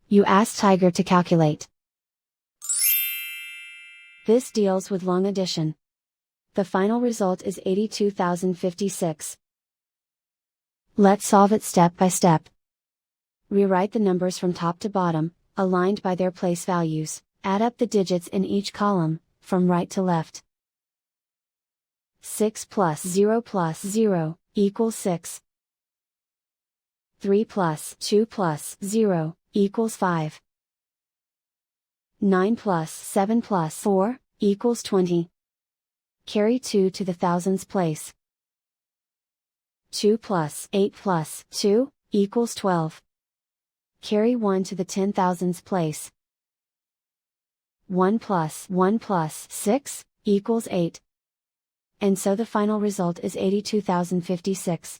You ask Tiger to calculate. This deals with long addition. The final result is 82,056. Let's solve it step by step. Rewrite the numbers from top to bottom, aligned by their place values. Add up the digits in each column, from right to left. 6 plus 0 plus 0, equals 6. 3 plus 2 plus 0, equals 5. 9 plus 7 plus 4, equals 20. Carry 2 to the thousands place. 2 plus 8 plus 2, equals 12. Carry 1 to the 10,000s place. 1 plus 6, equals 8. And so the final result is 82,056.